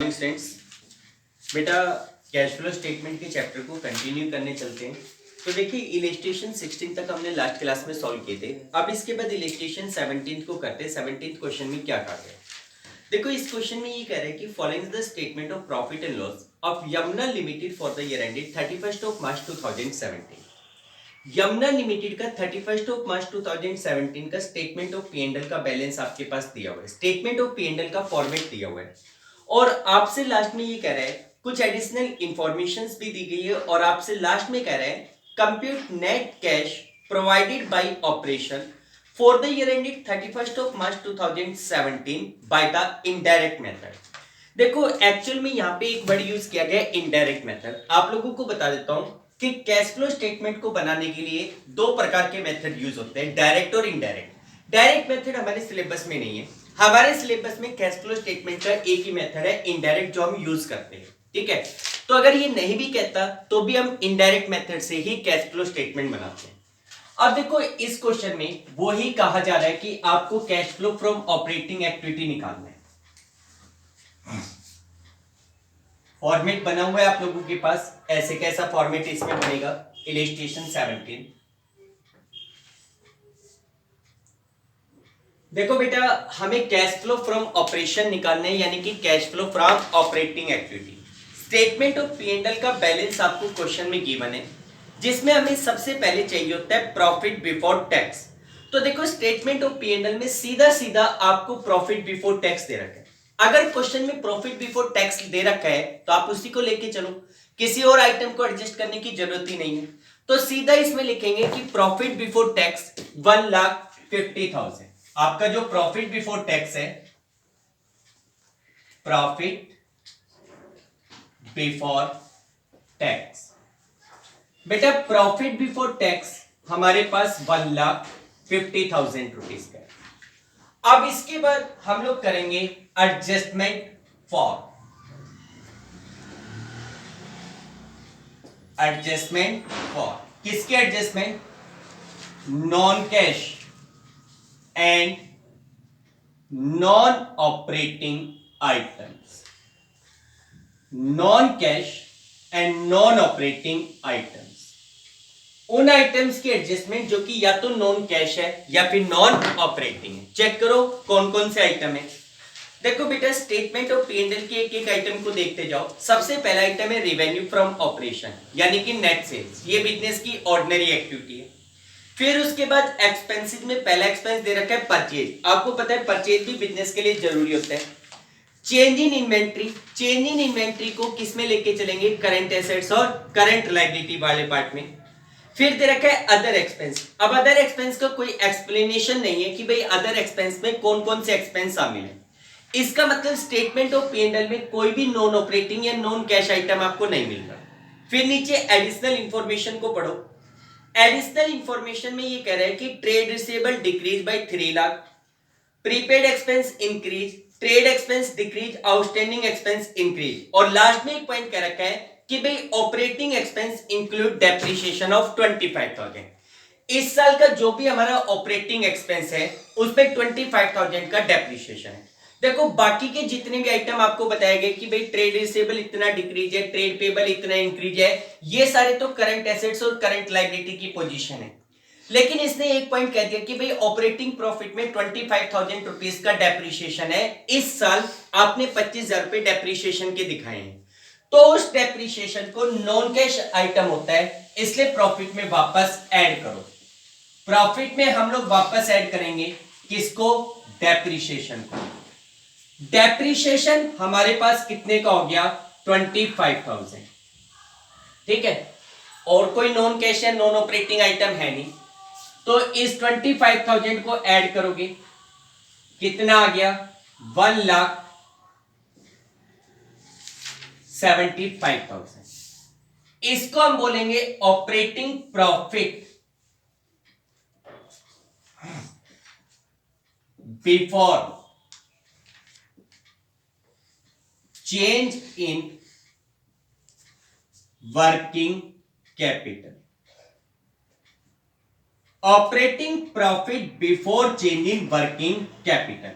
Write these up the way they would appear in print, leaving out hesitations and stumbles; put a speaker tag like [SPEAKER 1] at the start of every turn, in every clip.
[SPEAKER 1] Morning students. बेटा cash flow statement के chapter को कंटिन्यू करने चलते हैं। तो देखिए इलिस्ट्रेशन 16 तक हमने लास्ट क्लास में सॉल्व किए थे। अब इसके बाद इलिस्ट्रेशन 17 को करते हैं। 17 क्वेश्चन में क्या कहा गया, देखो इस क्वेश्चन में ये कह रहा है कि following the statement of profit and loss of Yamuna limited for the year ended 31st of March 2017। Yamuna limited का 31st ऑफ मार्च 2017 का statement of P and L का बैलेंस आपके पास दिया हुआ है। Statement of P and L का format दिया हुआ है और आपसे लास्ट में ये कह रहा है कुछ एडिशनल इंफॉर्मेशंस भी दी गई है और आपसे लास्ट में कह रहा है compute net cash provided by operation for the year ended 31st of March 2017 by the indirect method. देखो एक्चुअल में यहाँ पे एक वर्ड यूज किया गया इनडायरेक्ट मेथड। आप लोगों को बता देता हूं कि कैश फ्लो स्टेटमेंट को बनाने के लिए दो प्रकार के मेथड यूज होते हैं, डायरेक्ट और इनडायरेक्ट। डायरेक्ट मेथड हमारे सिलेबस में नहीं है। हमारे सिलेबस में कैश फ्लो स्टेटमेंट का एक ही मेथड है इनडायरेक्ट, जो हम यूज करते हैं। ठीक है, तो अगर ये नहीं भी कहता तो भी हम इनडायरेक्ट मेथड से ही कैश फ्लो स्टेटमेंट बनाते हैं। अब देखो इस क्वेश्चन में वो ही कहा जा रहा है कि आपको cash flow from operating activity निकालना है। फॉर्मेट बना हुआ है आप लोगों के पास, ऐसे कैसा फॉर्मेट इसमें बनेगा। इलिस्ट्रेशन 17 देखो बेटा, हमें कैश फ्लो फ्रॉम ऑपरेशन निकालना है, यानी कि cash flow from operating activity. Statement of P and L का बैलेंस आपको क्वेश्चन में गिवन है, जिसमें हमें सबसे पहले चाहिए होता है प्रॉफिट बिफोर टैक्स। तो देखो statement of P and L में सीधा सीधा आपको प्रॉफिट बिफोर टैक्स दे रखा है। अगर क्वेश्चन में प्रॉफिट बिफोर टैक्स दे रखा है तो आप उसी को लेके चलो, किसी और आइटम को एडजस्ट करने की जरूरत ही नहीं है। तो सीधा इसमें लिखेंगे कि प्रॉफिट बिफोर टैक्स 1,50,000। आपका जो प्रॉफिट बिफोर टैक्स है, प्रॉफिट बिफोर टैक्स, बेटा प्रॉफिट बिफोर टैक्स हमारे पास 1,50,000 रुपीज का है। अब इसके बाद हम लोग करेंगे एडजस्टमेंट फॉर, एडजस्टमेंट फॉर किसके adjustment, non cash and non operating items, non cash and non operating items, उन आइटम्स की एडजस्टमेंट जो कि या तो नॉन कैश है या फिर नॉन ऑपरेटिंग है। चेक करो कौन कौन से आइटम है। देखो बेटा statement of P and L के एक एक आइटम को देखते जाओ। सबसे पहला आइटम है रेवेन्यू फ्रॉम ऑपरेशन, यानी कि नेट सेल्स, ये बिजनेस की ऑर्डिनरी एक्टिविटी है। फिर उसके बाद एक्सपेंसेस में पहला एक्सपेंस दे रखा है परचेज। आपको पता है परचेज भी बिजनेस के लिए जरूरी होता है। Change in inventory, change in inventory को किस में लेके चलेंगे, करंट एसेट्स और करंट लायबिलिटी वाले पार्ट में। फिर दे रखा है अदर एक्सपेंस। अब अदर एक्सपेंस का कोई एक्सप्लेनेशन नहीं है कि भाई अदर एक्सपेंस में कौन कौन से एक्सपेंस शामिल है। इसका मतलब statement of P and L में कोई भी नॉन ऑपरेटिंग या नॉन कैश आइटम आपको नहीं मिल रहा। फिर नीचे एडिशनल इंफॉर्मेशन को पढ़ो। एडिशनल इंफॉर्मेशन में ये कह रहा है कि trade receivable decrease by 3 lakh, prepaid expense increase, trade expense decrease, outstanding expense increase, और लास्ट में एक पॉइंट कह रखा है कि भाई operating expense include depreciation of 25,000। इस साल का जो भी हमारा ऑपरेटिंग एक्सपेंस है उसमें 25,000 का डेप्रिसिएशन है। देखो बाकी के जितने भी आइटम आपको बताए गए कि भाई ट्रेड रिसीवेबल इतना डिक्रीज है, ट्रेड पेबल इतना इंक्रीज है, ये सारे तो करंट एसेट्स और करंट लायबिलिटी की पोजीशन है। लेकिन इसने एक पॉइंट कह दिया कि भाई ऑपरेटिंग प्रॉफिट में 25,000 रुपीज का डेप्रिसिएशन है। इस साल आपने 25,000 रुपए डेप्रिसिएशन के दिखाए हैं, तो उस डेप्रिसिएशन को नॉन कैश आइटम होता है, इसलिए प्रॉफिट में वापस ऐड करो। प्रॉफिट में हम लोग वापस ऐड करेंगे किसको, डेप्रिसिएशन को। डेप्रिसिएशन हमारे पास कितने का हो गया, 25,000। ठीक है, और कोई नॉन कैश या नॉन ऑपरेटिंग आइटम है नहीं, तो इस 25,000 को ऐड करोगे, कितना आ गया, 1,75,000। इसको हम बोलेंगे operating profit before change in working capital. Operating profit before change in working capital.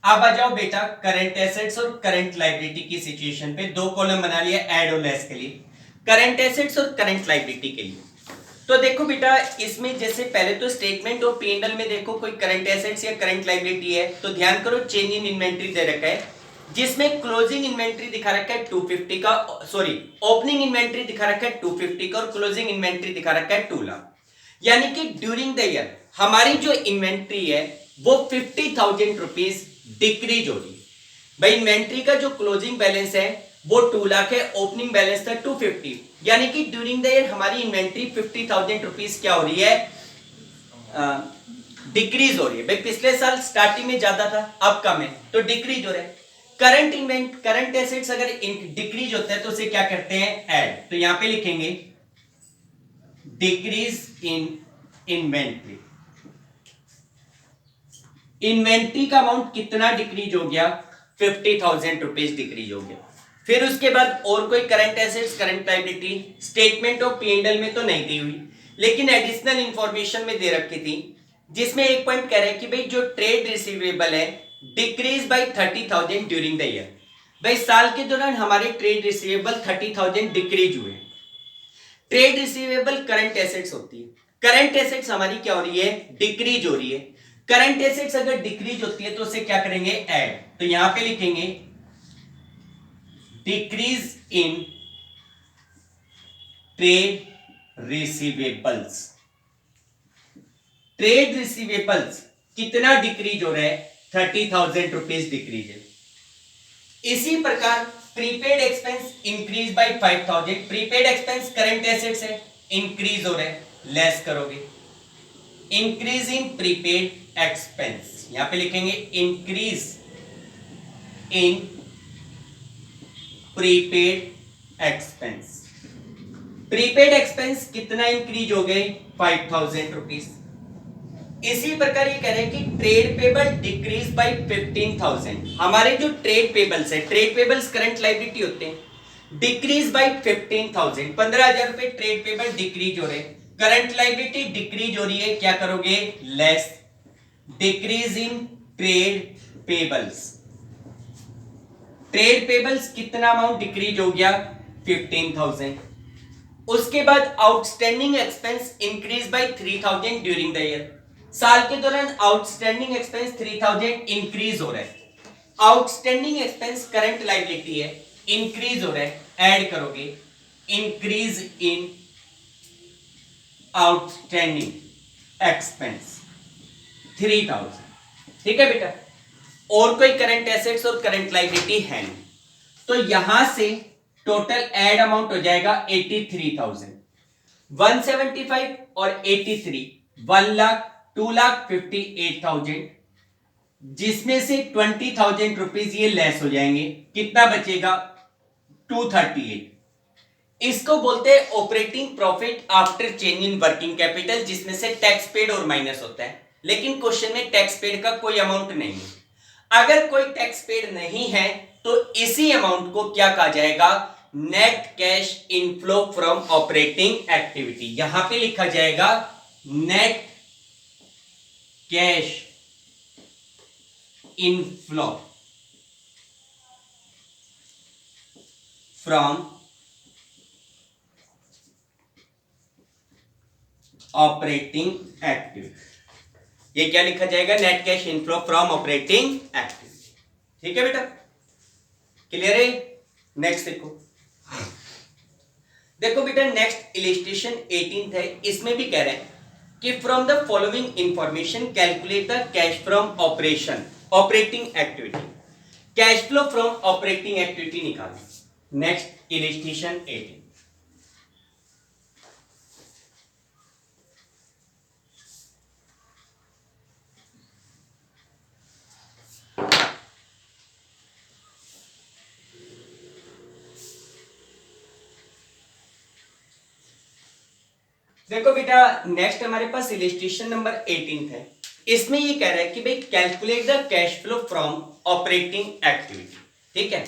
[SPEAKER 1] अब आ जाओ बेटा करंट एसेट्स और करंट लायबिलिटी की सिचुएशन पे, दो कॉलम बना लिया ऐड और लेस के लिए, करंट एसेट्स और करंट लायबिलिटी के लिए। तो देखो बेटा इसमें जैसे पहले तो स्टेटमेंट और पी&एल में देखो कोई करंट एसेट्स या करंट लायबिलिटी है तो ध्यान करो चेंज इन इन्वेंट्री दे रखा है जिसमें क्लोजिंग इन्वेंट्री दिखा रखा है 250 का, सॉरी ओपनिंग इन्वेंट्री दिखा रखा है 250 का और क्लोजिंग इन्वेंट्री दिखा रखा है 2 लाख। यानी कि ड्यूरिंग द ईयर हमारी जो इन्वेंट्री है वो 50,000 रुपीज डिक्रीज हो रही है। भाई इन्वेंट्री का जो क्लोजिंग बैलेंस है वो 2 लाख है, ओपनिंग बैलेंस था 250, यानी कि ड्यूरिंग द ईयर हमारी इन्वेंट्री 50,000 रुपीज क्या हो रही है, डिक्रीज हो रही है। भाई पिछले साल स्टार्टिंग में ज्यादा था अब कम है तो डिक्रीज हो रहा है। करंट एसेट्स अगर डिक्रीज होता है तो उसे क्या करते हैं, ऐड। तो यहां पे लिखेंगे डिक्रीज इन इन्वेंट्री। इन्वेंट्री का अमाउंट कितना डिक्रीज हो गया, 50,000 रुपीज डिक्रीज हो गया। फिर उसके बाद और कोई current assets current liability statement of P and L में तो नहीं दी हुई लेकिन एडिशनल इंफॉर्मेशन में दे रखी थी जिसमें एक पॉइंट कह रहा है कि भाई जो ट्रेड रिसीवेबल है decrease by 30,000 during the year. भाई साल के दौरान हमारे ट्रेड रिसीवेबल 30,000 डिक्रीज हुए। ट्रेड रिसीवेबल करंट एसेट्स होती है, करंट एसेट्स हमारी क्या हो रही है, डिक्रीज हो रही है। करंट एसेट्स अगर डिक्रीज होती है तो उसे क्या करेंगे, ऐड। तो यहां पे लिखेंगे decrease in trade receivables. Trade receivables कितना डिक्रीज हो रहा है, 30,000 रुपीज डिक्रीज है। इसी प्रकार prepaid expense increase by 5,000। Prepaid expense current assets है, इंक्रीज हो रहा है, लेस करोगे इंक्रीज इन प्रीपेड एक्सपेंस। यहां पे लिखेंगे increase in prepaid expense. Prepaid expense कितना इंक्रीज हो गए, 5,000 रुपीज। इसी प्रकार ये कह रहे हैं कि ट्रेड पेबल डिक्रीज बाय 15,000। हमारे जो ट्रेड पेबल्स है, ट्रेड पेबल्स करंट लायबिलिटी होते हैं, डिक्रीज बाय 15,000, 15,000 रुपए ट्रेड पेबल डिक्रीज हो रहे हैं। करंट लायबिलिटी डिक्रीज हो रही है, क्या करोगे, less, decrease in trade payables. Trade payables कितना अमाउंट डिक्रीज हो गया, 15,000। उसके बाद outstanding expense increase by 3,000 during the year. साल के दौरान आउटस्टैंडिंग एक्सपेंस 3,000 इंक्रीज हो रहा है। आउटस्टैंडिंग एक्सपेंस करंट लायबिलिटी है, इंक्रीज हो रहा है, ऐड करोगे इंक्रीज इन आउटस्टैंडिंग एक्सपेंस 3,000। ठीक है बेटा, और कोई करंट एसेट्स और करंट लायबिलिटी है नहीं, तो यहां से टोटल ऐड अमाउंट हो जाएगा 83,000। 175 और 83 1 लाख 2,58,000, जिसमें से 20,000 रुपीज ये लेस हो जाएंगे, कितना बचेगा, 238। इसको बोलते हैं operating profit after change in working capital, जिसमें से टैक्स पेड और माइनस होता है। लेकिन क्वेश्चन में टैक्स पेड का कोई अमाउंट नहीं है। अगर कोई टैक्स पेड नहीं है तो इसी अमाउंट को क्या कहा जाएगा, net cash inflow from operating activity. यहां पे लिखा जाएगा net cash inflow from operating activity. ये क्या लिखा जाएगा, net cash inflow from operating activity. ठीक है बेटा, क्लियर है। नेक्स्ट देखो बेटा, नेक्स्ट इलस्ट्रेशन 18 है, इसमें भी कह रहे हैं कि from the following information calculate the cash from operation operating activity. Cash flow from operating activity निकालो। Next illustration 18। देखो बेटा, नेक्स्ट हमारे पास इलस्ट्रेशन नंबर 18 है। इसमें ये कह रहा है कि भाई calculate the cash flow from operating activity. ठीक है,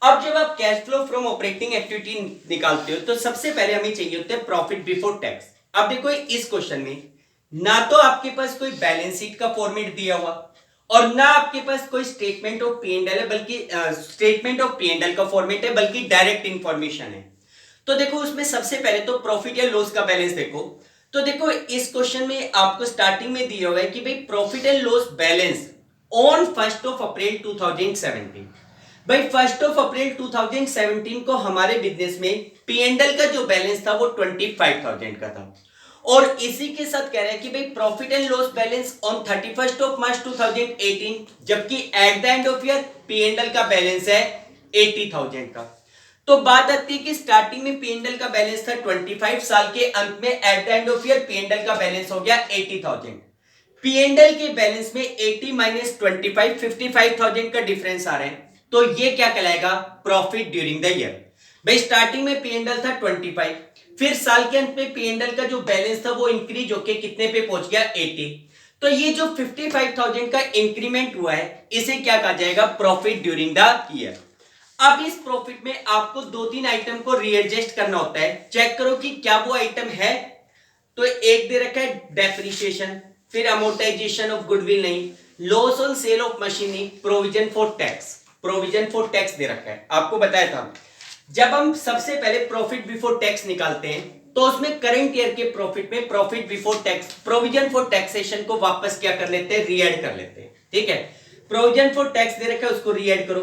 [SPEAKER 1] अब जब आप cash flow from operating activity निकालते हो तो सबसे पहले हमें चाहिए होता है प्रॉफिट बिफोर टैक्स। अब देखो इस क्वेश्चन में ना तो आपके पास कोई बैलेंस शीट का फॉर्मेट दिया हुआ और ना आपके पास कोई statement of P and L है, बल्कि statement of P and L का फॉर्मेट है, बल्कि डायरेक्ट इंफॉर्मेशन है। तो देखो उसमें सबसे पहले तो प्रॉफिट या लॉस का बैलेंस देखो। तो देखो इस क्वेश्चन में आपको स्टार्टिंग में दिया हुआ है कि भाई profit and loss balance on 1 अप्रैल 2017। भाई 1 अप्रैल 2017 को हमारे बिजनेस में पी एंड एल का जो बैलेंस था वो 25,000 का था। और इसी के साथ कह रहा है कि भाई profit and loss balance on 31 मार्च 2018, जबकि at the end of year P and L का बैलेंस है 80,000 का। तो बात आती है कि स्टार्टिंग में पी एंड एल का बैलेंस था 25, साल के अंत में at the end of year P and L का बैलेंस हो गया 80,000। पी एंड एल के बैलेंस में 80 माइनस 25, 55,000 का डिफरेंस आ रहा है। तो ये क्या कहलाएगा? Profit during the year. भाई स्टार्टिंग में पी एंड एल था 25, फिर साल के अंत में पी एंड एल का जो बैलेंस था वो इंक्रीज होके कितने पे पहुंच गया? 80। तो ये जो 55,000 का इंक्रीमेंट हुआ है इसे क्या कहा जाएगा? Profit during the year. अब इस प्रॉफिट में आपको 2-3 आइटम को रीएडजस्ट करना होता है। चेक करो कि क्या वो आइटम है। तो एक दे रखा है डेप्रिसिएशन, फिर अमोर्टाइजेशन ऑफ गुडविल नहीं, loss on sale of machinery, provision for tax. Provision for tax दे रखा है, आपको बताया था। जब हम सबसे पहले प्रॉफिट बिफोर टैक्स निकालते हैं तो उसमें करंट ईयर के प्रॉफिट में profit before tax provision for taxation को वापस क्या कर लेते हैं? रीएड कर लेते हैं। ठीक है, प्रोविजन फॉर टैक्स दे रखा है उसको रीएड करो।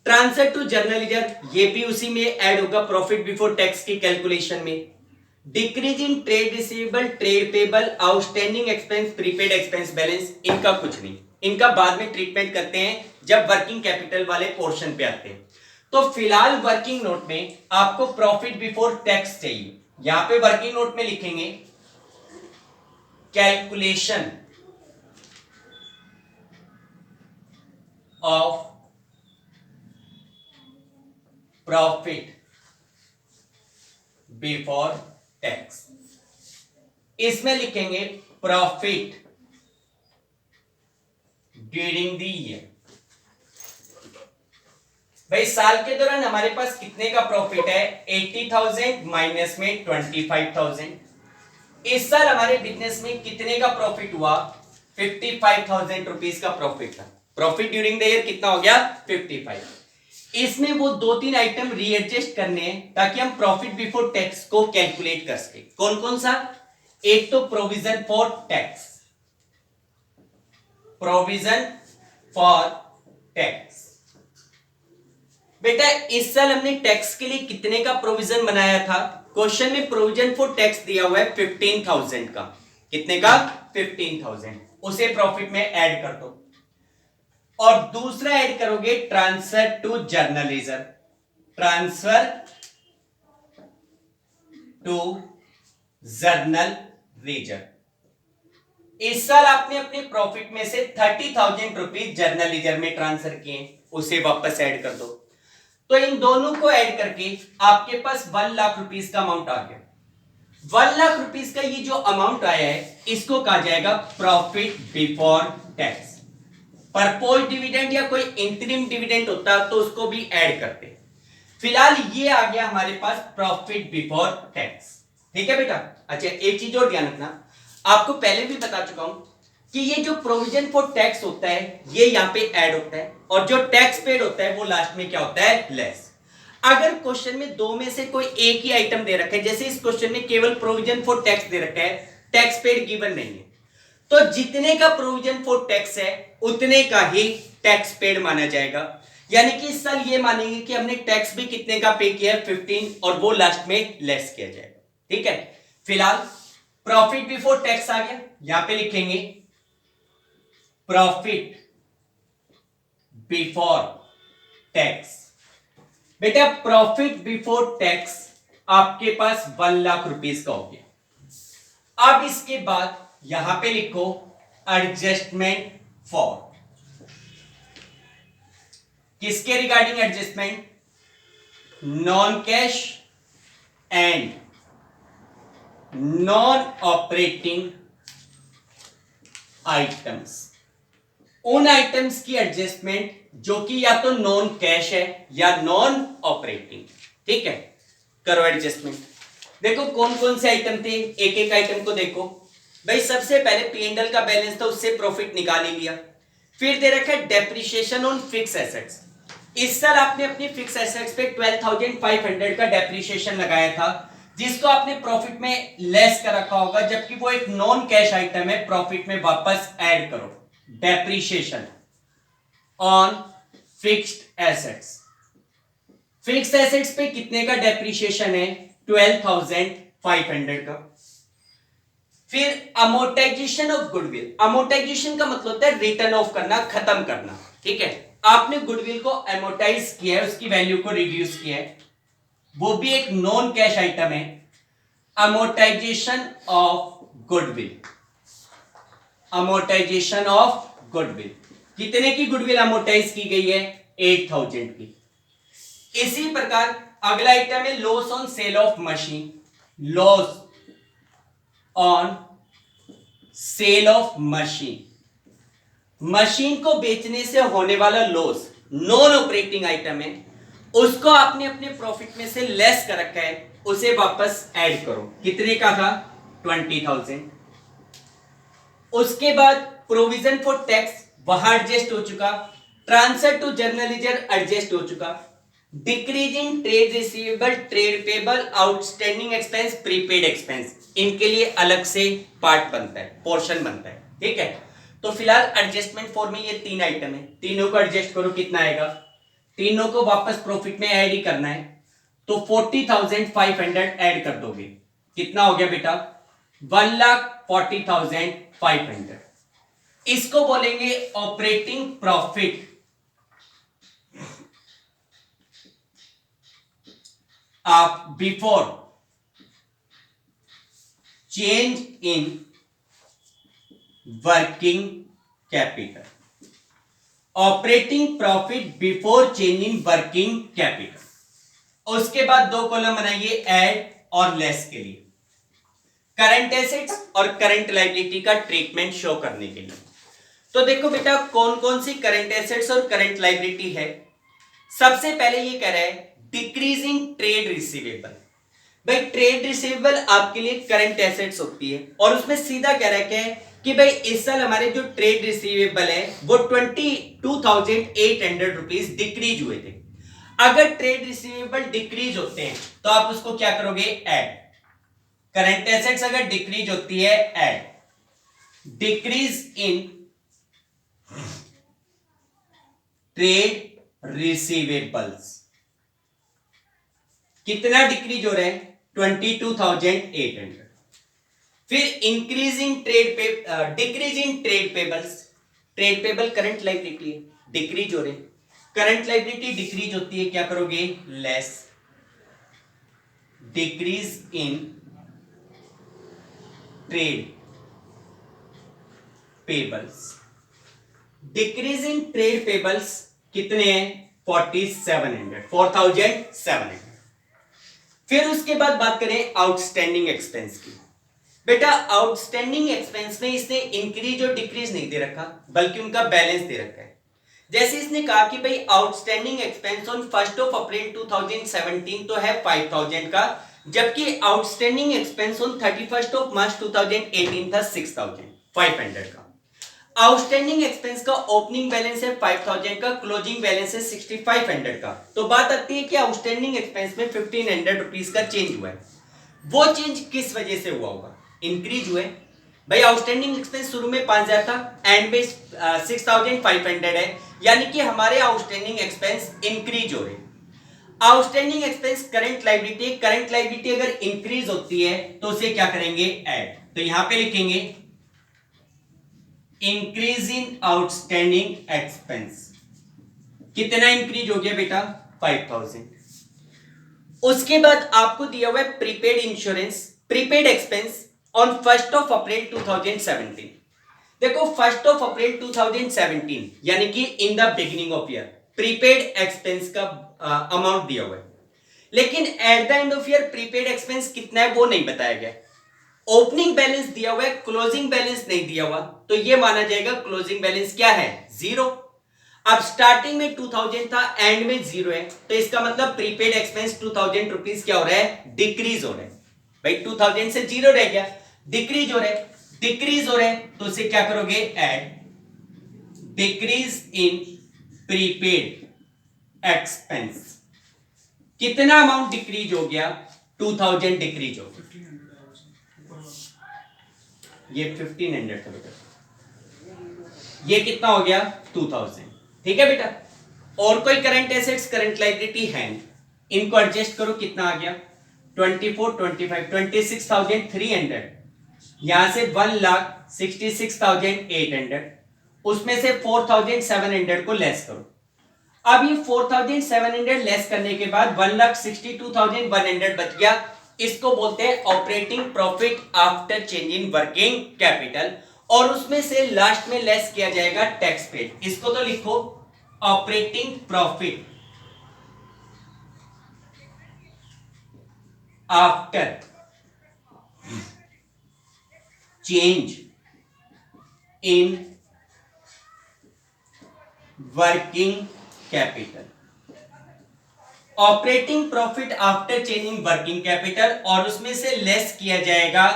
[SPEAKER 1] ट्रांसफर टू जर्नल लीजर, ये भी उसी में ऐड होगा प्रॉफिट बिफोर टैक्स की कैलकुलेशन में। Decrease in trade receivable, trade payable, outstanding expense, prepaid expense balance, इनका कुछ नहीं, इनका बाद में ट्रीटमेंट करते हैं जब वर्किंग कैपिटल वाले पोर्शन पे आते हैं। तो फिलहाल वर्किंग नोट में आपको प्रॉफिट बिफोर टैक्स चाहिए। यहां पे वर्किंग नोट में लिखेंगे calculation of profit before tax. इसमें लिखेंगे प्रॉफिट ड्यूरिंग द ईयर। भाई साल के दौरान हमारे पास कितने का प्रॉफिट है? 80,000 माइनस में 25,000। इस साल हमारे बिजनेस में कितने का प्रॉफिट हुआ? 55,000 रुपीज का प्रॉफिट था। प्रॉफिट ड्यूरिंग द ईयर कितना हो गया? 55। इसमें वो 2-3 आइटम रीएडजस्ट करने हैं ताकि हम प्रॉफिट बिफोर टैक्स को कैलकुलेट कर सके। कौन कौन सा? एक तो provision for tax, provision for tax. बेटा इस साल हमने टैक्स के लिए कितने का प्रोविजन बनाया था? क्वेश्चन में प्रोविजन फॉर टैक्स दिया हुआ है 15,000 का। कितने का? 15,000। उसे प्रॉफिट में ऐड कर दो। और दूसरा ऐड करोगे transfer to general ledger, transfer to general ledger. इस साल आपने अपने प्रॉफिट में से 30,000 रुपीज जर्नल लीजर में ट्रांसफर किए, उसे वापस ऐड कर दो। तो इन दोनों को ऐड करके आपके पास 1 लाख रुपीज का अमाउंट आ गया। 1 लाख रुपीज का ये जो अमाउंट आया है इसको कहा जाएगा profit before tax. Propose dividend या कोई इंटरिम डिविडेंड होता तो उसको भी ऐड करते। फिलहाल ये आ गया हमारे पास प्रॉफिट बिफोर टैक्स। ठीक है बेटा। अच्छा एक चीज और ध्यान रखना, आपको पहले भी बता चुका हूं कि ये जो प्रोविजन फॉर टैक्स होता है ये यहां पे ऐड होता है, और जो टैक्स पेड होता है वो लास्ट में क्या होता है? लेस। अगर क्वेश्चन में दो में से कोई एक ही आइटम दे रखा है, जैसे इस क्वेश्चन में केवल प्रोविजन फॉर टैक्स दे रखा है, टैक्स पेड गिवन नहीं है, तो जितने का प्रोविजन फॉर टैक्स है उतने का ही टैक्स पेड माना जाएगा। यानी कि इस साल ये मानेंगे कि हमने टैक्स भी कितने का पे किया है? 15, और वो लास्ट में लेस किया जाएगा। ठीक है। फिलहाल प्रॉफिट बिफोर टैक्स आ गया, यहां पे लिखेंगे प्रॉफिट बिफोर टैक्स। बेटा प्रॉफिट बिफोर टैक्स आपके पास 1 लाख रुपीज का हो गया। अब इसके बाद यहां पे लिखो एडजस्टमेंट फॉर। किसके regarding adjustment? Non cash and non operating items. उन आइटम्स की एडजस्टमेंट जो कि या तो नॉन कैश है या नॉन ऑपरेटिंग। ठीक है, करो एडजस्टमेंट। देखो कौन कौन से आइटम थे, एक एक आइटम को देखो। भाई सबसे पहले पी एंड एल का बैलेंस था, उससे प्रॉफिट निकाल ही लिया। फिर दे रखा है डेप्रिसिएशन ऑन फिक्स एसेट्स। इस साल आपने अपनी फिक्स एसेट्स पे 12,500 का डेप्रिसिएशन लगाया था, जिसको आपने प्रॉफिट में लेस कर रखा होगा, जबकि वो एक नॉन कैश आइटम है, प्रॉफिट में वापस ऐड करो। Depreciation on fixed assets, fixed assets पे कितने का डेप्रिसिएशन है? 12,500 का। फिर अमोर्टाइजेशन ऑफ गुडविल, अमोर्टाइजेशन का मतलब होता है रिटर्न ऑफ करना, खत्म करना, ठीक है। आपने गुडविल को अमोर्टाइज किया है, उसकी वैल्यू को रिड्यूस किया है, वो भी एक नॉन कैश आइटम है। Amortisation of goodwill, amortisation of goodwill, कितने की गुडविल अमोर्टाइज की गई है? 8,000 की। इसी प्रकार अगला आइटम है loss on sale of machine, loss on sale of machine, machine को बेचने से होने वाला लॉस नॉन ऑपरेटिंग आइटम है, उसको आपने अपने प्रॉफिट में से लेस कर रखा है, उसे वापस ऐड करो। कितने का था? 20,000। उसके बाद प्रोविजन फॉर टैक्स, वहां एडजस्ट हो चुका। Transfer to general ledger adjust हो चुका। Decrease in trade receivable, trade payable, outstanding expense, prepaid expense, इनके लिए अलग से पार्ट बनता है, पोर्शन बनता है, ठीक है। तो फिलहाल एडजस्टमेंट फॉर में ये 3 आइटम है, तीनों को एडजस्ट करो, कितना आएगा? तीनों को वापस प्रॉफिट में ऐड ही करना है, तो 40,500 ऐड कर दोगे, कितना हो गया बेटा? 1,40,500। इसको बोलेंगे operating profit of before change in working capital, operating profit before change in working capital. उसके बाद 2 कॉलम बनाइए ऐड और लेस के लिए, करंट एसेट्स और करंट लायबिलिटी का ट्रीटमेंट शो करने के लिए। तो देखो बेटा कौन कौन सी करंट एसेट्स और करंट लायबिलिटी है। सबसे पहले ये कह रहा है डिक्रीजिंग ट्रेड रिसीवेबल। भाई ट्रेड रिसीवेबल आपके लिए करंट एसेट्स होती है, और उसमें सीधा कह रहा है कि भाई इस साल हमारे जो ट्रेड रिसीवेबल है वो 22,800 रुपीज डिक्रीज हुए थे। अगर ट्रेड रिसीवेबल डिक्रीज होते हैं तो आप उसको क्या करोगे? ऐड। करंट एसेट्स अगर डिक्रीज होती है, add. Decrease in trade receivables, कितना डिक्रीज हो रहा है? 22,800। फिर इंक्रीज इन ट्रेड पे, decrease in trade payables, trade payable current liability है, डिक्रीज हो रहे, करंट लायबिलिटी डिक्रीज होती है, क्या करोगे? Less. Decrease in trade payables, decrease in trade payables कितने हैं? 4,700। फिर उसके बाद बात करें आउटस्टैंडिंग एक्सपेंस की। बेटा आउटस्टैंडिंग एक्सपेंस में इसने इंक्रीज और डिक्रीज नहीं दे रखा, बल्कि उनका बैलेंस दे रखा है। जैसे इसने कहा कि भाई आउटस्टैंडिंग एक्सपेंस ऑन 1 अप्रैल 2017 तो है 5,000 का, जबकि आउटस्टैंडिंग एक्सपेंस ऑन 31 मार्च 2018 था 6,500 का। आउटस्टैंडिंग एक्सपेंस का ओपनिंग बैलेंस है 5,000 का, क्लोजिंग बैलेंस है 6,500 का। तो बात आती है कि आउटस्टैंडिंग एक्सपेंस में 1,500 रुपीज का चेंज हुआ है। वो चेंज किस वजह से हुआ होगा? इंक्रीज हुए। भाई आउटस्टैंडिंग एक्सपेंस शुरू में 5,000 था, एंड में 6,500 है, यानी कि हमारे आउटस्टैंडिंग एक्सपेंस इंक्रीज हो रहे। Outstanding expense current liability, current liability अगर इंक्रीज होती है तो उसे क्या करेंगे? ऐड। तो यहां पे लिखेंगे इंक्रीज इन आउटस्टैंडिंग एक्सपेंस। कितना इंक्रीज हो गया बेटा? 5,000। उसके बाद आपको दिया हुआ है prepaid insurance, prepaid expense on 1 अप्रैल 2017। देखो 1 अप्रैल 2017 यानी कि in the beginning of year prepaid expense का अमाउंट दिया हुआ है, लेकिन at the end of year prepaid expense कितना है वो नहीं बताया गया। ओपनिंग बैलेंस दिया हुआ है, क्लोजिंग बैलेंस नहीं दिया हुआ, तो ये माना जाएगा क्लोजिंग बैलेंस क्या है? 0। अब स्टार्टिंग में 2,000 था, एंड में 0 है, तो इसका मतलब प्रीपेड एक्सपेंस 2,000 रुपीज क्या हो रहा है? डिक्रीज हो रहा है। भाई 2,000 से 0 रह गया, डिक्रीज हो रहा है, डिक्रीज हो रहा है, तो उसे क्या करोगे? Add. Decrease in prepaid expense. कितना अमाउंट डिक्रीज हो गया? 2000 डिक्रीज हो गया। ये 1500 था बेटा, ये कितना हो गया? 2000। ठीक है बेटा। और कोई करंट एसेट्स करंट लायबिलिटी है, इनको एडजस्ट करो, कितना आ गया? 24, 25, 26,300। यहां से 1,66,800, उसमें से 4,700 को लेस करो। अब ये 4,700 लेस करने के बाद 1,62,100 बच गया। इसको बोलते हैं operating profit after change in working capital, और उसमें से लास्ट में लेस किया जाएगा टैक्स पेड। इसको तो लिखो operating profit after change in working capital. Operating profit after changing working capital, और उसमें से लेस किया जाएगा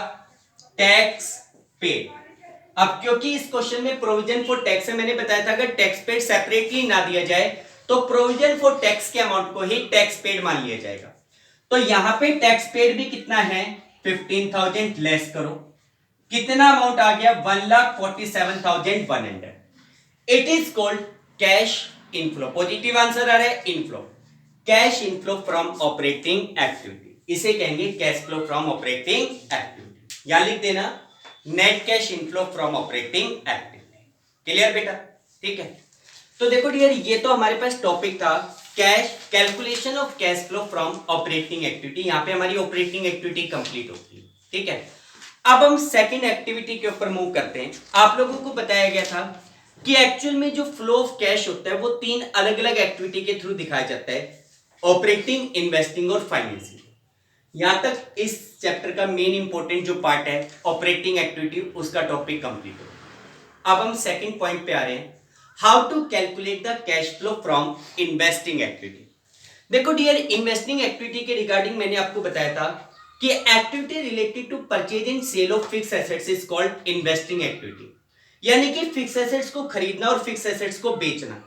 [SPEAKER 1] टैक्स पेड। अब क्योंकि इस क्वेश्चन में प्रोविजन फॉर टैक्स है, मैंने बताया था अगर टैक्स पेड सेपरेटली ना दिया जाए तो प्रोविजन फॉर टैक्स के अमाउंट को ही टैक्स पेड मान लिया जाएगा। तो यहां पे टैक्स पेड भी कितना है? 15,000 लेस करो, कितना अमाउंट आ गया? 1,47,100। It is called cash inflow. Positive answer आ रहा है, inflow, cash inflow from operating activity, इसे कहेंगे cash flow from operating activity. या लिख देना net cash inflow from operating activity. Clear बेटा? ठीक है। तो देखो डियर, ये तो हमारे पास टॉपिक था cash, calculation of cash flow from operating activity. यहां पे हमारी ऑपरेटिंग एक्टिविटी कंप्लीट होती है। ठीक है। अब हम सेकंड एक्टिविटी के ऊपर मूव करते हैं। आप लोगों को बताया गया था कि एक्चुअल में जो फ्लो ऑफ कैश होता है वो तीन अलग अलग एक्टिविटी के थ्रू दिखाया जाता है, ऑपरेटिंग, इन्वेस्टिंग और फाइनेंसिंग। यहां तक इस चैप्टर का मेन इंपॉर्टेंट जो पार्ट है ऑपरेटिंग एक्टिविटी, उसका टॉपिक कंप्लीट हो। अब हम सेकंड पॉइंट पे आ रहे हैं, how to calculate the cash flow from investing activity. देखो डियर, इन्वेस्टिंग एक्टिविटी के रिगार्डिंग मैंने आपको बताया था कि activity related to purchase and sale of fix assets is called investing activity. यानी कि फिक्स एसेट्स को खरीदना और फिक्स एसेट्स को बेचना,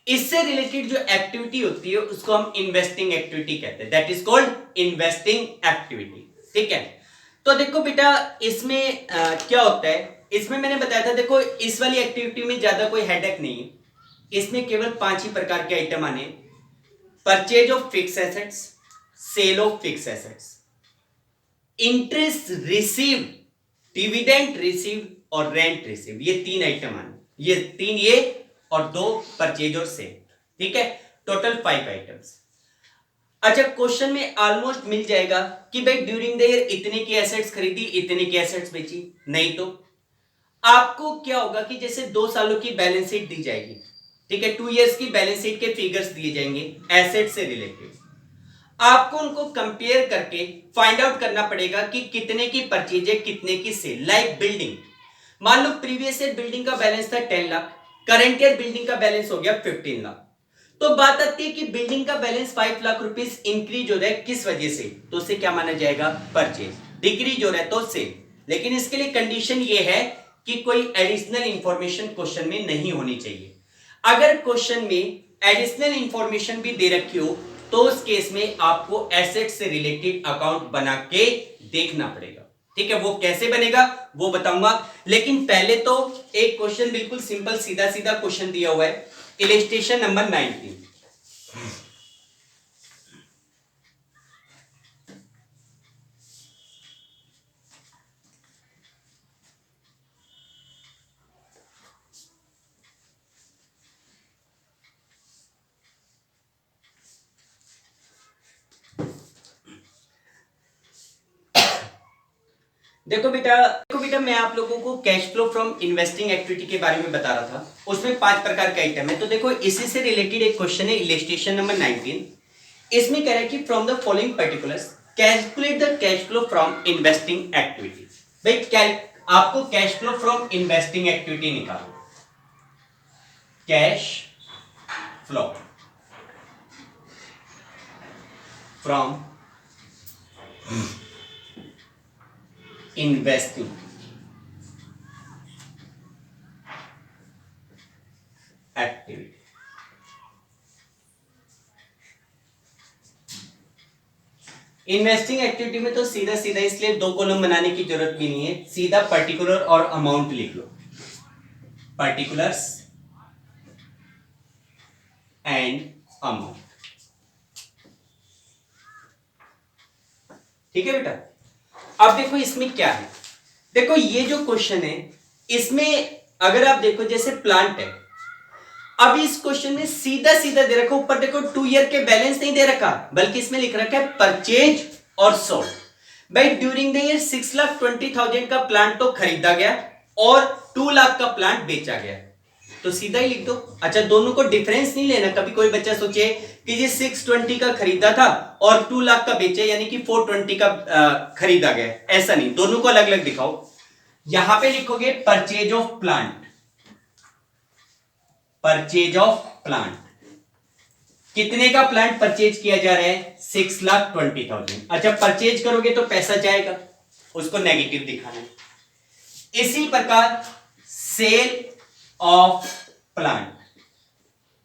[SPEAKER 1] इससे रिलेटेड जो एक्टिविटी होती है उसको हम इन्वेस्टिंग एक्टिविटी कहते हैं, that is called investing activity. ठीक है। तो देखो बेटा, इसमें क्या होता है, इसमें मैंने बताया था, देखो इस वाली एक्टिविटी में ज्यादा कोई हेडेक नहीं है, इसमें केवल 5 ही प्रकार के आइटम आने, purchase of fix assets, sale of fix assets, interest receive, dividend receive और रेंट रिसीव, ये 3 आइटम आने, ये 3 ये और 2 परचेज और सेल। ठीक है, टोटल 5 आइटम्स। अच्छा, क्वेश्चन में ऑलमोस्ट मिल जाएगा कि भाई ड्यूरिंग द ईयर इतने की एसेट्स खरीदी, इतने की एसेट्स बेची, नहीं तो आपको क्या होगा कि जैसे 2 सालों की बैलेंस शीट दी जाएगी, ठीक है, 2 इयर्स की बैलेंस शीट के फिगर्स दिए जाएंगे एसेट से रिलेटेड, आपको उनको कंपेयर करके फाइंड आउट करना पड़ेगा कि कितने की परचेज है, कितने की सेल। लाइक बिल्डिंग, मान लो प्रीवियस ईयर बिल्डिंग का बैलेंस था 10 लाख, करंट ईयर बिल्डिंग का बैलेंस हो गया 15 लाख। तो बात आती है कि बिल्डिंग का बैलेंस 5 लाख रुपीस इंक्रीज हो रहा है, किस वजह से? तो उसे क्या माना जाएगा? परचेज। डिक्रीज हो रहा है तो सेल। लेकिन इसके लिए कंडीशन ये है कि कोई एडिशनल इंफॉर्मेशन क्वेश्चन में नहीं होनी चाहिए। अगर क्वेश्चन में एडिशनल इंफॉर्मेशन भी दे रखी हो तो उस केस में आपको एसेट से रिलेटेड अकाउंट बना के देखना पड़ेगा। ठीक है, वो कैसे बनेगा वो बताऊंगा, लेकिन पहले तो एक क्वेश्चन बिल्कुल सिंपल सीधा सीधा क्वेश्चन दिया हुआ है, इलस्ट्रेशन नंबर 19। देखो बेटा मैं आप लोगों को cash flow from investing activity के बारे में बता रहा था, उसमें 5 प्रकार के आइटम है। तो देखो इसी से रिलेटेड एक क्वेश्चन है, इलस्ट्रेशन नंबर 19। इसमें कह रहा है कि from the following particulars calculate the cash flow from investing activity. भाई आपको cash flow from investing activity निकालो, cash flow from investing investing activity में तो सीधा सीधा, इसलिए दो कॉलम बनाने की जरूरत भी नहीं है, सीधा पर्टिकुलर और अमाउंट लिख लो, पर्टिकुलर्स एंड अमाउंट। ठीक है बेटा। अब देखो इसमें क्या है, देखो ये जो क्वेश्चन है इसमें अगर आप देखो जैसे प्लांट है, अब इस क्वेश्चन में सीधा सीधा दे रखा, ऊपर देखो 2 ईयर के बैलेंस नहीं दे रखा, बल्कि इसमें लिख रखा है परचेज और सोल्ड। भाई ड्यूरिंग द ईयर 6,20,000 का प्लांट तो खरीदा गया और 2 लाख का प्लांट बेचा गया, तो सीधा ही लिख दो। अच्छा, दोनों को डिफरेंस नहीं लेना, कभी कोई बच्चा सोचे कि ये 620 का खरीदा था और 2 लाख का बेचा, यानी कि 420 का खरीदा गया, ऐसा नहीं, दोनों को अलग अलग दिखाओ। यहां पे लिखोगे purchase of plant, purchase of plant, कितने का प्लांट परचेज किया जा रहा है, 6,20,000। अच्छा, परचेज करोगे तो पैसा जाएगा, उसको नेगेटिव दिखाना है। इसी प्रकार sale of plant,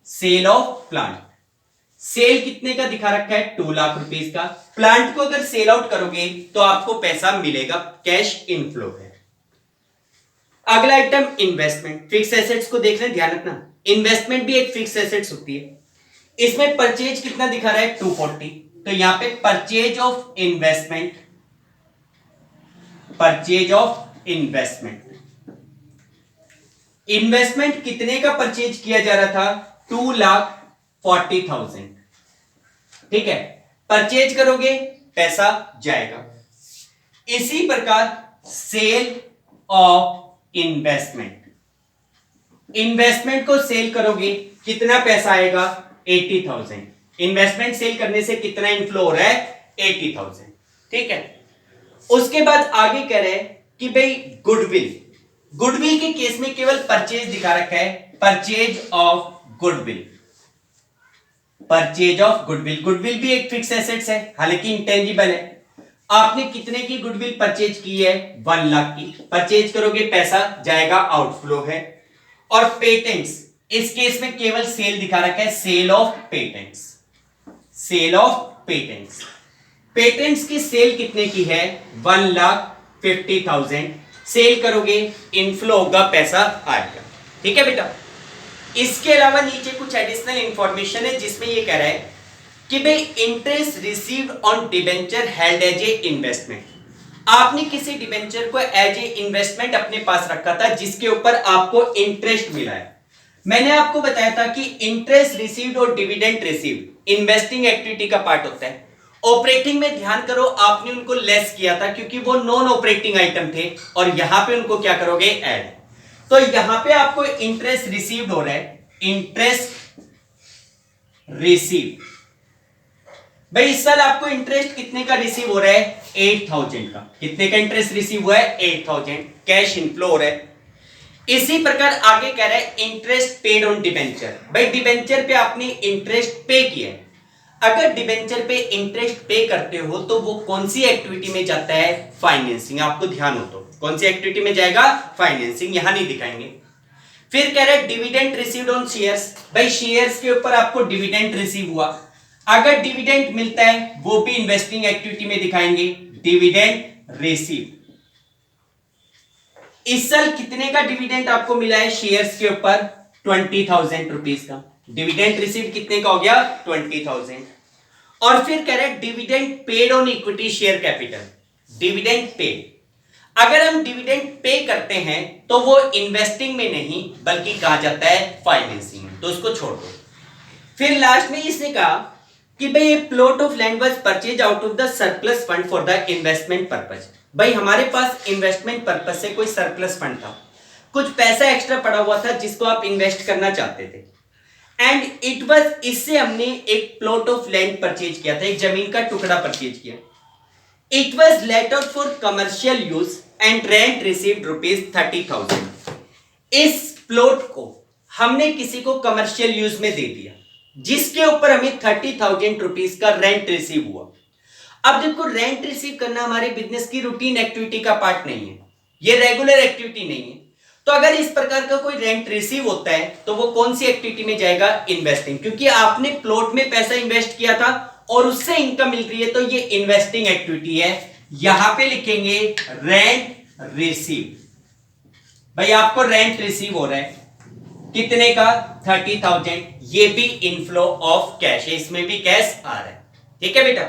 [SPEAKER 1] sale of plant, sale कितने का दिखा रखा है, 2 लाख रुपीस का। प्लांट को अगर सेल आउट करोगे तो आपको पैसा मिलेगा, कैश इनफ्लो है। अगला आइटम इन्वेस्टमेंट, फिक्स एसेट्स को देख लें, ध्यान रखना इन्वेस्टमेंट भी एक फिक्स एसेट्स होती है। इसमें परचेज कितना दिखा रहा है, 240, तो यहां पे purchase of investment, purchase of investment, investment कितने का परचेज किया जा रहा था, 2,40,000। ठीक है, परचेज करोगे पैसा जाएगा। इसी प्रकार सेल ऑफ इन्वेस्टमेंट, इन्वेस्टमेंट को सेल करोगे कितना पैसा आएगा, 80,000। इन्वेस्टमेंट सेल करने से कितना इनफ्लो हो रहा है, 80,000। ठीक है, उसके बाद आगे कह रहे हैं कि भाई गुडविल, गुडविल के केस में केवल परचेज दिखा रखा है, purchase of goodwill, purchase of goodwill. Goodwill भी एक फिक्स एसेट्स है, हालांकि इंटेंजिबल है। आपने कितने की गुडविल परचेज की है, 1 लाख की। परचेज करोगे पैसा जाएगा, आउटफ्लो है। और पेटेंट्स, इस केस में केवल सेल दिखा रखा है, sale of patents, sale of patents. Patents की सेल कितने की है, 1,50,000। सेल करोगे इनफ्लो होगा, पैसा आएगा। ठीक है बेटा। इसके अलावा नीचे कुछ एडिशनल इंफॉर्मेशन है जिसमें ये कह रहा है कि भाई interest received on debenture held as a investment. आपने किसी डिबेंचर को एज ए इन्वेस्टमेंट अपने पास रखा था जिसके ऊपर आपको इंटरेस्ट मिला है। मैंने आपको बताया था कि इंटरेस्ट रिसीव्ड और डिविडेंड रिसीव्ड इन्वेस्टिंग एक्टिविटी का पार्ट होता है। ऑपरेटिंग में ध्यान करो, आपने उनको लेस किया था क्योंकि वो नॉन ऑपरेटिंग आइटम थे, और यहां पे उनको क्या करोगे, ऐड। तो यहां पे आपको इंटरेस्ट रिसीव्ड हो रहा है, इंटरेस्ट रिसीव्ड। भाई इस साल आपको इंटरेस्ट कितने का रिसीव हो रहा है, 8,000 का। कितने का इंटरेस्ट रिसीव हुआ है, 8,000, कैश इनफ्लो हो रहा है। इसी प्रकार आगे कह रहा है इंटरेस्ट पेड ऑन डिबेंचर। भाई डिबेंचर पे आपने इंटरेस्ट पे किया है। अगर डिबेंचर पे इंटरेस्ट पे करते हो तो वो कौन सी एक्टिविटी में जाता है, फाइनेंसिंग। आपको ध्यान हो तो कौन सी एक्टिविटी में जाएगा, फाइनेंसिंग। यहां नहीं दिखाएंगे। फिर कह रहे हैं डिविडेंड रिसीव्ड ऑन शेयर्स। भाई शेयर्स के ऊपर आपको डिविडेंड रिसीव हुआ, अगर डिविडेंड मिलता है वो भी इन्वेस्टिंग एक्टिविटी में दिखाएंगे, डिविडेंड रिसीव। इस साल कितने का डिविडेंड आपको मिला है शेयर्स के ऊपर, 20,000 रुपीज का। डिविडेंड रिसीव कितने का हो गया, 20,000। और फिर कह रहे हैं dividend paid on equity share capital. Dividend paid, अगर हम डिविडेंड पे करते हैं तो वो इन्वेस्टिंग में नहीं बल्कि कहा जाता है फाइनेंसिंग में, तो उसको छोड़ दो। फिर लास्ट में इसने कहा कि भाई ये plot of land was purchase out of the surplus fund for the investment purpose. भाई हमारे पास इन्वेस्टमेंट पर्पस से कोई सरप्लस फंड था, कुछ पैसा एक्स्ट्रा पड़ा हुआ था जिसको आप इन्वेस्ट करना चाहते थे, एंड इट वाज, इससे हमने एक प्लॉट ऑफ लैंड परचेज किया था, एक जमीन का टुकड़ा परचेज किया। It was let out for commercial use and rent received ₹30,000। इस प्लॉट को हमने किसी को कमर्शियल यूज में दे दिया जिसके ऊपर हमें 30,000 रुपीज का रेंट रिसीव हुआ। अब देखो रेंट रिसीव करना हमारे बिजनेस की रूटीन एक्टिविटी का पार्ट नहीं है, ये रेगुलर एक्टिविटी नहीं है। तो अगर इस प्रकार का कोई रेंट रिसीव होता है तो वो कौन सी एक्टिविटी में जाएगा, इन्वेस्टिंग, क्योंकि आपने प्लॉट में पैसा इन्वेस्ट किया था और उससे इनकम मिल रही है तो ये इन्वेस्टिंग एक्टिविटी है। यहां पे लिखेंगे रेंट रिसीव। भाई आपको रेंट रिसीव हो रहा है कितने का 30,000, ये भी इनफ्लो ऑफ कैश है, इसमें भी कैश आ रहा है। ठीक है बेटा,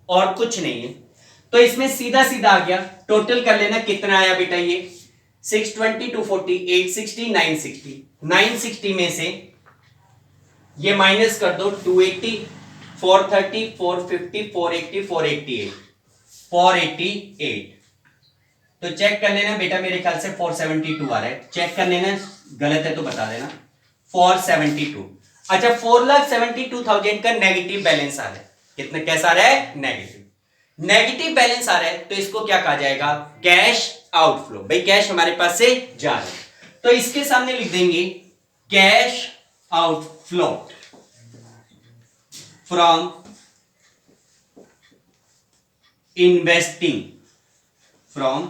[SPEAKER 1] और कुछ नहीं है। तो इसमें सीधा सीधा आ गया, टोटल कर लेना कितना आया बेटा, ये 620, 240, 860, 960। 960 में से ये माइनस कर दो, 280, 430, 450, 480, 488, 488। तो चेक कर लेना बेटा, मेरे ख्याल से 472 आ रहा है, चेक कर लेना, गलत है तो बता देना। 472। अच्छा, 4,72,000 का नेगेटिव बैलेंस आ रहा है। कितना कैसा आ रहा है, नेगेटिव। नेगेटिव बैलेंस आ रहा है तो इसको क्या कहा जाएगा, कैश आउटफ्लो। भाई कैश हमारे पास से जा रहा है तो इसके सामने लिख देंगे cash outflow from investing, from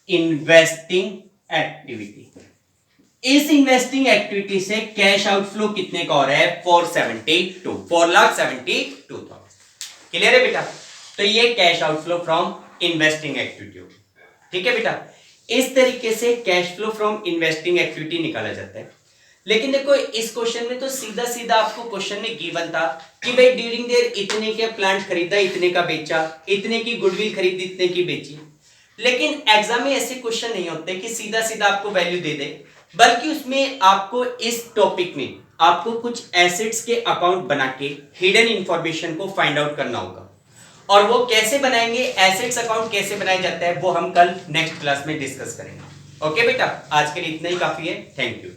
[SPEAKER 1] investing activity. इस इन्वेस्टिंग एक्टिविटी से कैश आउटफ्लो कितने का हो रहा है, 472, 4,72,000। क्लियर है बेटा, तो ये cash outflow from investing activity होगी। ठीक है बेटा, इस तरीके से cash flow from investing activity निकाला जाता है। लेकिन देखो इस क्वेश्चन में तो सीधा सीधा आपको क्वेश्चन में गिवन था कि भाई ड्यूरिंग देयर इतने के प्लांट खरीदा, इतने का बेचा, इतने की गुडविल खरीदी, इतने की बेची। लेकिन एग्जाम में ऐसे क्वेश्चन नहीं होते कि सीधा सीधा आपको वैल्यू दे दे, बल्कि उसमें आपको इस टॉपिक में आपको कुछ एसेट्स के अकाउंट बना के हिडन इंफॉर्मेशन को फाइंड आउट करना होगा। और वो कैसे बनाएंगे, एसेट्स अकाउंट कैसे बनाया जाता है, वो हम कल नेक्स्ट क्लास में डिस्कस करेंगे। ओके बेटा, आज के लिए इतना ही काफी है। Thank you.